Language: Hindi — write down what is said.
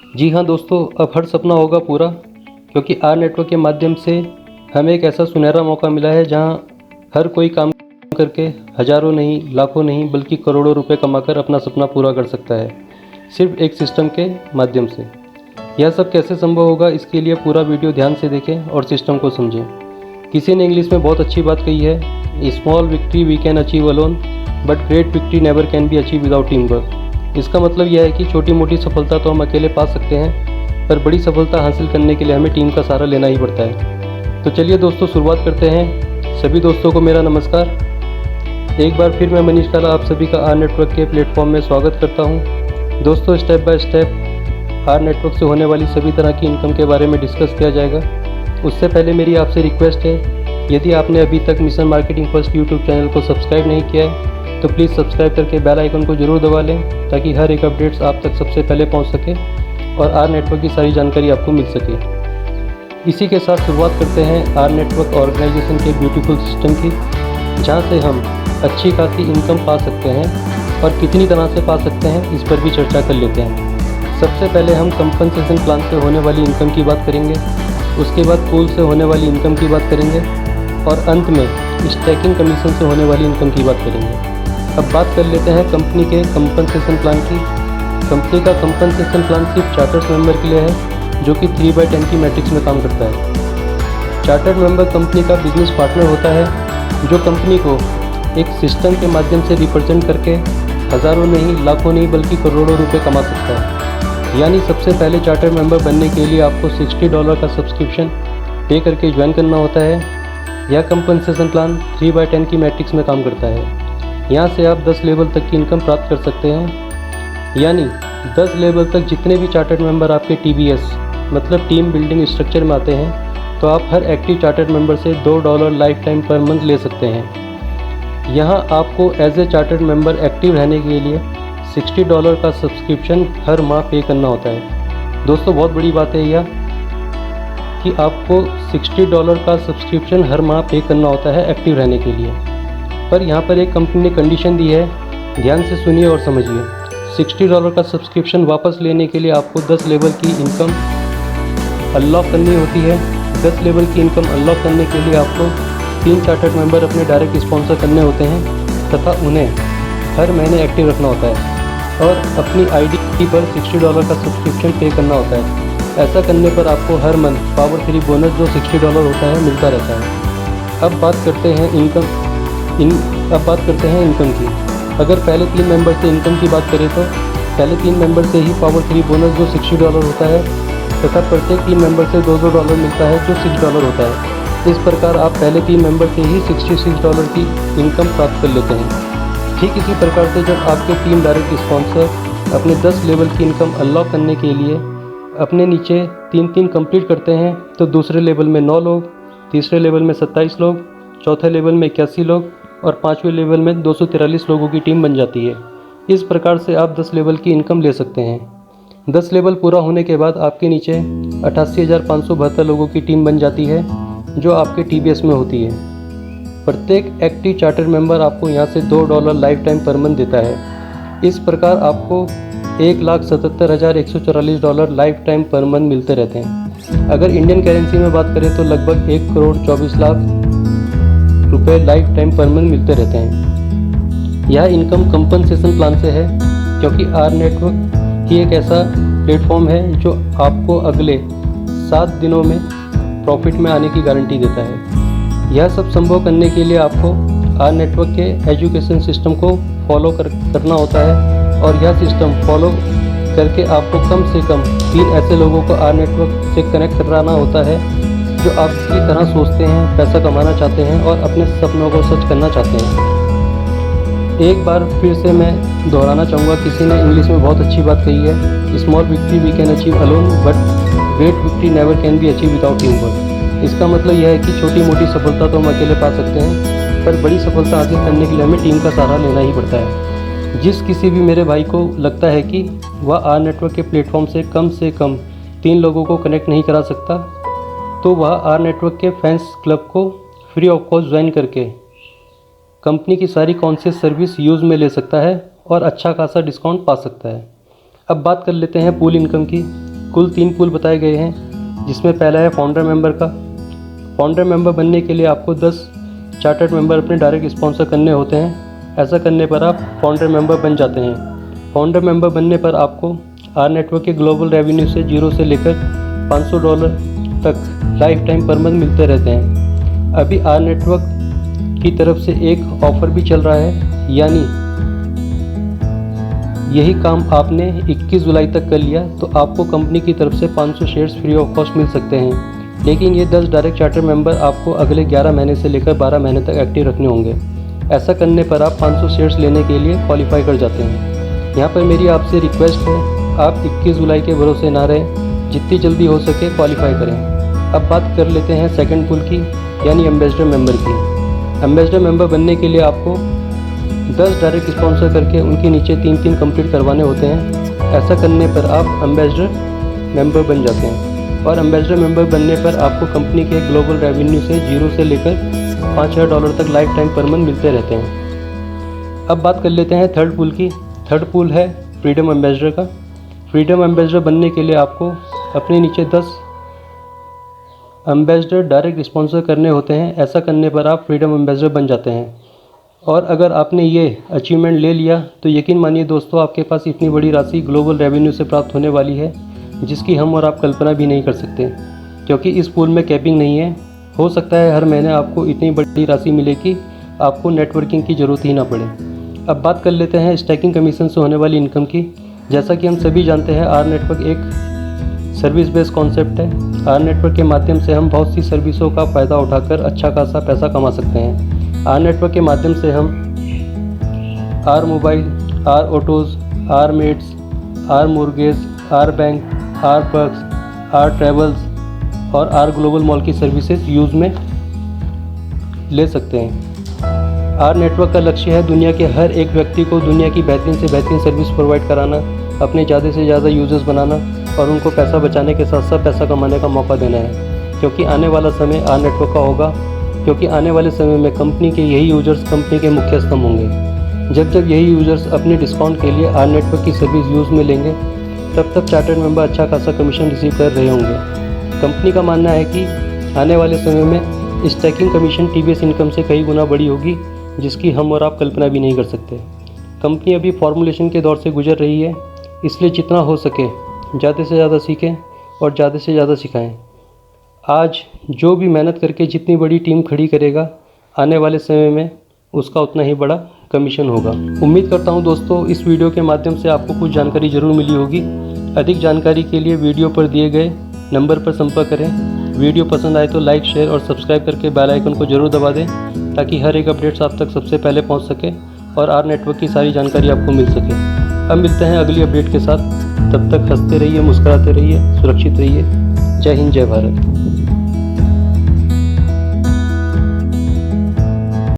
जी हाँ दोस्तों, अब हर सपना होगा पूरा, क्योंकि आर नेटवर्क के माध्यम से हमें एक ऐसा सुनहरा मौका मिला है जहां हर कोई काम करके हज़ारों नहीं, लाखों नहीं बल्कि करोड़ों रुपए कमाकर अपना सपना पूरा कर सकता है, सिर्फ एक सिस्टम के माध्यम से। यह सब कैसे संभव होगा, इसके लिए पूरा वीडियो ध्यान से देखें और सिस्टम को समझें। किसी ने इंग्लिश में बहुत अच्छी बात कही है, small victory we can achieve alone but great victory never can be achieve without team work. इसका मतलब यह है कि छोटी मोटी सफलता तो हम अकेले पा सकते हैं, पर बड़ी सफलता हासिल करने के लिए हमें टीम का सहारा लेना ही पड़ता है। तो चलिए दोस्तों, शुरुआत करते हैं। सभी दोस्तों को मेरा नमस्कार। एक बार फिर मैं मनीष काला आप सभी का आर नेटवर्क के प्लेटफॉर्म में स्वागत करता हूं। दोस्तों, step by step R network से होने वाली सभी तरह की इनकम के बारे में डिस्कस किया जाएगा। उससे पहले मेरी आपसे रिक्वेस्ट है, यदि आपने अभी तक mission marketing first YouTube channel को सब्सक्राइब नहीं किया है तो प्लीज़ सब्सक्राइब करके बेल आइकन को ज़रूर दबा लें, ताकि हर एक अपडेट्स आप तक सबसे पहले पहुंच सके और आर नेटवर्क की सारी जानकारी आपको मिल सके। इसी के साथ शुरुआत करते हैं आर नेटवर्क ऑर्गेनाइजेशन के ब्यूटीफुल सिस्टम की, जहां से हम अच्छी खासी इनकम पा सकते हैं और कितनी तरह से पा सकते हैं इस पर भी चर्चा कर लेते हैं। सबसे पहले हम कंपनसेशन प्लान से होने वाली इनकम की बात करेंगे, उसके बाद पूल से होने वाली इनकम की बात करेंगे और अंत में स्टैकिंग कमीशन से होने वाली इनकम की बात करेंगे। अब बात कर लेते हैं कंपनी के कंपनसेशन प्लान की। कंपनी का कंपनसेशन प्लान सिर्फ चार्टर्ड मेंबर के लिए है, जो कि 3/10 की मैट्रिक्स में काम करता है। चार्टर्ड मेंबर कंपनी का बिजनेस पार्टनर होता है, जो कंपनी को एक सिस्टम के माध्यम से रिप्रेजेंट करके हज़ारों नहीं, लाखों नहीं बल्कि करोड़ों रुपए कमा सकता है। यानी सबसे पहले चार्टर्ड मेंबर बनने के लिए आपको $60 का सब्सक्रिप्शन पे करके ज्वाइन करना होता है। यह कंपनसेशन प्लान 3/10 की मैट्रिक्स में काम करता है। यहाँ से आप 10 लेवल तक की इनकम प्राप्त कर सकते हैं। यानी 10 लेवल तक जितने भी चार्टर्ड मेंबर आपके TBS मतलब टीम बिल्डिंग स्ट्रक्चर में आते हैं, तो आप हर एक्टिव चार्टर्ड मेंबर से $2 लाइफ टाइम पर मंथ ले सकते हैं। यहाँ आपको as a chartered member active रहने के लिए $60 का सब्सक्रिप्शन हर माह पे करना होता है। दोस्तों, बहुत बड़ी बात है यह कि आपको $60 का सब्सक्रिप्शन हर माह पे करना होता है एक्टिव रहने के लिए। पर यहाँ पर एक कंपनी ने कंडीशन दी है, ध्यान से सुनिए और समझिए। $60 का सब्सक्रिप्शन वापस लेने के लिए आपको 10 लेवल की इनकम अनलॉक करनी होती है। 10 लेवल की इनकम अनलॉक करने के लिए आपको 3 चार्टर्ड मेंबर अपने डायरेक्ट स्पॉन्सर करने होते हैं तथा उन्हें हर महीने एक्टिव रखना होता है और अपनी ID पर $60 का सब्सक्रिप्शन पे करना होता है। ऐसा करने पर आपको हर मंथ पावर 3 बोनस जो $60 होता है मिलता रहता है। अब बात करते हैं इनकम की। अगर पहले 3 मेंबर से इनकम की बात करें तो पहले 3 मेंबर से ही पावर 3 बोनस जो $60 होता है तथा प्रत्येक 3 मेंबर से $2 मिलता है जो $6 होता है। इस प्रकार आप पहले 3 मेंबर से ही $66 की इनकम प्राप्त कर लेते हैं। ठीक इसी प्रकार से जब आपके 3 डायरेक्ट स्पॉन्सर अपने 10 लेवल की इनकम अनलॉक करने के लिए अपने नीचे 3-3 कंप्लीट करते हैं, तो दूसरे लेवल में 9 लोग, तीसरे लेवल में 27 लोग, चौथे लेवल में 81 लोग और 5वें लेवल में 243 लोगों की टीम बन जाती है। इस प्रकार से आप 10 लेवल की इनकम ले सकते हैं। 10 लेवल पूरा होने के बाद आपके नीचे 88,572 लोगों की टीम बन जाती है, जो आपके TBS में होती है। प्रत्येक एक्टिव चार्टर मेंबर आपको यहाँ से $2 लाइफ टाइम पर मंथ देता है। इस प्रकार आपको $1,77,144 लाइफ टाइम पर मंथ मिलते रहते हैं। अगर इंडियन करेंसी में बात करें तो लगभग 1,24,00,000 रुपए लाइफ टाइम पर मंथ मिलते रहते हैं। यह इनकम कंपनसेशन प्लान से है, क्योंकि आर नेटवर्क ही एक ऐसा प्लेटफॉर्म है जो आपको अगले 7 दिनों में प्रॉफिट में आने की गारंटी देता है। यह सब संभव करने के लिए आपको आर नेटवर्क के एजुकेशन सिस्टम को फॉलो करना होता है और यह सिस्टम फॉलो करके आपको कम से कम 3 ऐसे लोगों को आर नेटवर्क से कनेक्ट कराना होता है जो आपकी तरह सोचते हैं, पैसा कमाना चाहते हैं और अपने सपनों को सच करना चाहते हैं। एक बार फिर से मैं दोहराना चाहूँगा, किसी ने इंग्लिश में बहुत अच्छी बात कही है, small victory we can achieve alone but great victory never can be achieve without team work. इसका मतलब यह है कि छोटी मोटी सफलता तो हम अकेले पा सकते हैं, पर बड़ी सफलता हासिल करने के लिए हमें टीम का सहारा लेना ही पड़ता है। जिस किसी भी मेरे भाई को लगता है कि वह आर नेटवर्क के प्लेटफॉर्म से कम 3 लोगों को कनेक्ट नहीं करा सकता, तो वह आर नेटवर्क के फैंस क्लब को फ्री ऑफ कॉस्ट ज्वाइन करके कंपनी की सारी कॉन्शियस सर्विस यूज़ में ले सकता है और अच्छा खासा डिस्काउंट पा सकता है। अब बात कर लेते हैं पूल इनकम की। कुल 3 पूल बताए गए हैं, जिसमें पहला है फाउंडर मेंबर का। फाउंडर मेंबर बनने के लिए आपको 10 चार्टर्ड मेंबर अपने डायरेक्ट स्पॉन्सर करने होते हैं। ऐसा करने पर आप फाउंडर मेंबर बन जाते हैं। फाउंडर मेंबर बनने पर आपको आर नेटवर्क के ग्लोबल रेवेन्यू से $0 से लेकर $500 तक लाइफ टाइम पर मंथ मिलते रहते हैं। अभी आर नेटवर्क की तरफ से एक ऑफ़र भी चल रहा है, यानी यही काम आपने 21 जुलाई तक कर लिया तो आपको कंपनी की तरफ से 500 शेयर्स फ्री ऑफ कॉस्ट मिल सकते हैं। लेकिन ये 10 डायरेक्ट चार्टर मेंबर आपको अगले 11 महीने से लेकर 12 महीने तक एक्टिव रखने होंगे। ऐसा करने पर आप 500 शेयर्स लेने के लिए क्वालिफाई कर जाते हैं। यहाँ पर मेरी आपसे रिक्वेस्ट है, आप 21 जुलाई के भरोसे ना रहें, जितनी जल्दी हो सके क्वालिफाई करें। अब बात कर लेते हैं सेकंड पुल की, यानी एम्बेसडर मेंबर की। एम्बेसडर मेंबर बनने के लिए आपको 10 डायरेक्ट स्पॉन्सर करके उनके नीचे 3-3 कंप्लीट करवाने होते हैं। ऐसा करने पर आप एम्बेसडर मेंबर बन जाते हैं और एम्बेसडर मेंबर बनने पर आपको कंपनी के ग्लोबल रेवेन्यू से $0 से लेकर $5000 तक लाइफ टाइम पर मंथ मिलते रहते हैं। अब बात कर लेते हैं थर्ड पुल की। थर्ड पुल है फ्रीडम एम्बेसडर का। फ्रीडम एम्बेसडर बनने के लिए आपको अपने नीचे 10 एम्बेसडर डायरेक्ट स्पॉन्सर करने होते हैं। ऐसा करने पर आप फ्रीडम एम्बेसडर बन जाते हैं। और अगर आपने ये अचीवमेंट ले लिया तो यकीन मानिए दोस्तों, आपके पास इतनी बड़ी राशि ग्लोबल रेवेन्यू से प्राप्त होने वाली है जिसकी हम और आप कल्पना भी नहीं कर सकते, क्योंकि इस पूल में कैपिंग नहीं है। हो सकता है हर महीने आपको इतनी बड़ी राशि मिले कि आपको नेटवर्किंग की ज़रूरत ही ना पड़े। अब बात कर लेते हैं स्टैकिंग कमीशन से होने वाली इनकम की। जैसा कि हम सभी जानते हैं, आर नेटवर्क एक सर्विस बेस्ड कॉन्सेप्ट है। आर नेटवर्क के माध्यम से हम बहुत सी सर्विसों का फ़ायदा उठाकर अच्छा खासा पैसा कमा सकते हैं। आर नेटवर्क के माध्यम से हम R mobile, R autos, R mates, R mortgage, R bank, R perks, R travels और आर ग्लोबल मॉल की सर्विसेज यूज़ में ले सकते हैं। आर नेटवर्क का लक्ष्य है दुनिया के हर एक व्यक्ति को दुनिया की बेहतरीन से बेहतरीन सर्विस प्रोवाइड कराना, अपने ज़्यादा से ज़्यादा यूज़र्स बनाना और उनको पैसा बचाने के साथ साथ पैसा कमाने का मौका देना है। क्योंकि आने वाला समय आर नेटवर्क का होगा, क्योंकि आने वाले समय में कंपनी के यही यूज़र्स कंपनी के मुख्य स्तंभ होंगे। जब जब यही यूज़र्स अपने डिस्काउंट के लिए आर नेटवर्क की सर्विस यूज़ में लेंगे, तब तब चार्टर्ड मेंबर अच्छा खासा कमीशन रिसीव कर रहे होंगे। कंपनी का मानना है कि आने वाले समय में स्टैकिंग कमीशन टीवीएस इनकम से कई गुना बड़ी होगी, जिसकी हम और आप कल्पना भी नहीं कर सकते। कंपनी अभी फॉर्मुलेशन के दौर से गुजर रही है, इसलिए जितना हो सके ज़्यादा से ज़्यादा सीखें और ज़्यादा से ज़्यादा सिखाएं। आज जो भी मेहनत करके जितनी बड़ी टीम खड़ी करेगा, आने वाले समय में उसका उतना ही बड़ा कमीशन होगा। उम्मीद करता हूं दोस्तों, इस वीडियो के माध्यम से आपको कुछ जानकारी ज़रूर मिली होगी। अधिक जानकारी के लिए वीडियो पर दिए गए नंबर पर संपर्क करें। वीडियो पसंद आए तो लाइक, शेयर और सब्सक्राइब करके बेल आइकन को ज़रूर दबा दें, ताकि हर एक अपडेट्स आप तक सबसे पहले पहुँच सके और आर नेटवर्क की सारी जानकारी आपको मिल सके। अब मिलते हैं अगली अपडेट के साथ। तब तक हंसते रहिए, मुस्कुराते रहिए, सुरक्षित रहिए। जय हिंद, जय भारत।